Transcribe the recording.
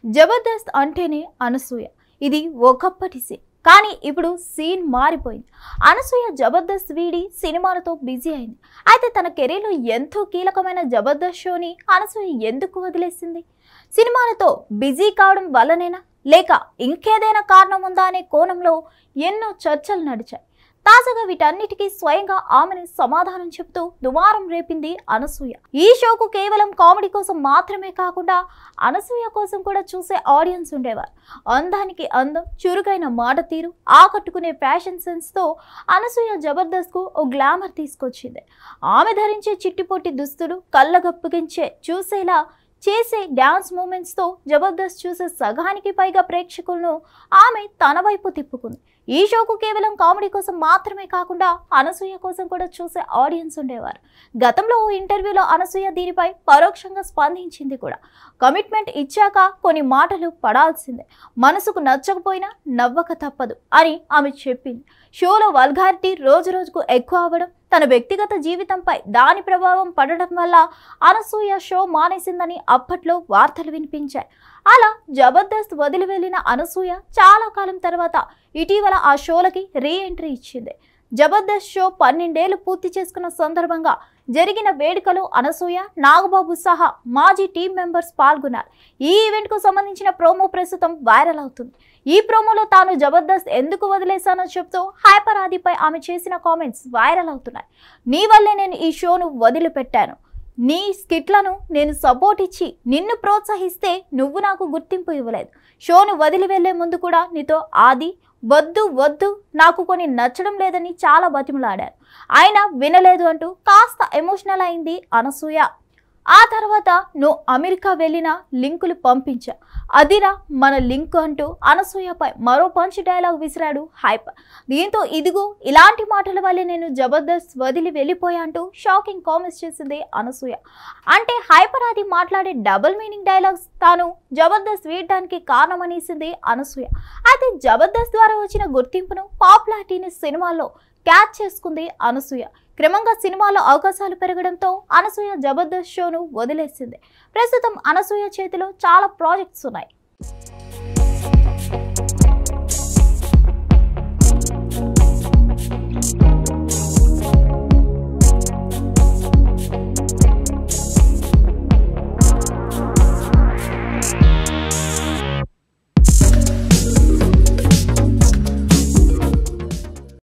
జబర్దస్త్ అంటేనే అనసూయ. ఇది ఒకప్పటి సీన్. కానీ ఇప్పుడు సీన్ మారిపోయింది. అనసూయ జబర్దస్త్ వీడి సినిమాలతో బిజీ అయింది. అయితే తన కెరీర్లో ఎంతో కీలకమైన జబర్దస్త్ షోని అనసూయ ఎందుకు వదిలేసింది? సినిమాలతో బిజీ కావడం వల్లనేనా, లేక ఇంకేదైనా కారణం ఉందా అనే కోణంలో ఎన్నో చర్చలు నడిచాయి. తాజాగా వీటన్నిటికీ స్వయంగా ఆమెను సమాధానం చెబుతూ దుమారం రేపింది అనసూయ. ఈ షోకు కేవలం కామెడీ కోసం మాత్రమే కాకుండా అనసూయ కోసం కూడా చూసే ఆడియన్స్ ఉండేవారు. అందానికి అందం, చురుకైన మాట తీరు, ఆకట్టుకునే ఫ్యాషన్ సెన్స్ తో అనసూయ జబర్దస్త్ కు ఓ గ్లామర్ తీసుకొచ్చింది. ఆమె ధరించే చిట్టిపొట్టి దుస్తులు, కళ్ళగప్పగించే చూసేలా చేసే డ్యాన్స్ మూమెంట్స్ తో జబర్దస్త్ చూసే సగానికి పైగా ప్రేక్షకులను ఆమె తన వైపు తిప్పుకుంది. ఈ షోకు కేవలం కామెడీ కోసం మాత్రమే కాకుండా అనసూయ కోసం కూడా చూసే ఆడియన్స్ ఉండేవారు. గతంలో ఓ ఇంటర్వ్యూలో అనసూయ దీనిపై పరోక్షంగా స్పందించింది కూడా. కమిట్మెంట్ ఇచ్చాక కొన్ని మాటలు పడాల్సిందే, మనసుకు నచ్చకపోయినా నవ్వక తప్పదు అని ఆమె చెప్పింది. షోలో వల్గారిటీ రోజు రోజుకు ఎక్కువ అవ్వడం, తన వ్యక్తిగత జీవితంపై దాని ప్రభావం పడడం వల్ల అనసూయ షో మానేసిందని అప్పట్లో వార్తలు వినిపించాయి. అలా జబర్దస్త్ వదిలి వెళ్లిన అనసూయ చాలా కాలం తర్వాత ఇటీవల ఆ షోలకి రీ ఎంట్రీ ఇచ్చింది. జబర్దస్త్ షో 12 ఏళ్లు పూర్తి చేసుకున్న సందర్భంగా జరిగిన వేడుకలో అనసూయ, నాగబాబు సహా మాజీ టీం మెంబర్స్ పాల్గొన్నారు. ఈ ఈవెంట్ కు సంబంధించిన ప్రోమో ప్రస్తుతం వైరల్ అవుతుంది. ఈ ప్రోమోలో తాను జబర్దస్త్ ఎందుకు వదిలేశానో చెప్తూ హైపర్ ఆదిపై ఆమె చేసిన కామెంట్స్ వైరల్ అవుతున్నాయి. నీ వల్లే నేను ఈ షోను వదిలిపెట్టాను. నీ స్కిట్లను నేను సపోర్ట్ ఇచ్చి నిన్ను ప్రోత్సహిస్తే నువ్వు నాకు గుర్తింపు ఇవ్వలేదు. షోను వదిలి వెళ్లే ముందు కూడా నీతో ఆది వద్దు వద్దు నాకు కొన్ని నచ్చడం లేదని చాలా బతిమలాడారు. ఆయన వినలేదు అంటూ కాస్త ఎమోషనల్ అయింది అనసూయ. ఆ తర్వాత నువ్వు అమెరికా వెళ్ళిన లింకులు పంపించా, అదిరా మన లింక్ అంటూ అనసూయపై మరో పంచ్ డైలాగ్ విసిరాడు హైప్. దీంతో ఇదిగో ఇలాంటి మాటల వల్లే నేను జబర్దస్త్ వదిలి వెళ్ళిపోయా అంటూ షాకింగ్ కామెంట్స్ చేసింది అనసూయ. అంటే హైపర్ ఆది మాట్లాడే డబుల్ మీనింగ్ డైలాగ్స్ తాను జబర్దస్త్ వీడడానికి కారణమనేసింది అనసూయ. అయితే జబర్దస్త్ ద్వారా వచ్చిన గుర్తింపును, పాపులారిటీని సినిమాల్లో క్యాచ్ చేసుకుంది అనసూయ. క్రమంగా సినిమాలో అవకాశాలు పెరగడంతో అనసూయ జబర్దస్త్ షోను వదిలేసింది. ప్రస్తుతం అనసూయ చేతిలో చాలా ప్రాజెక్ట్స్ ఉన్నాయి.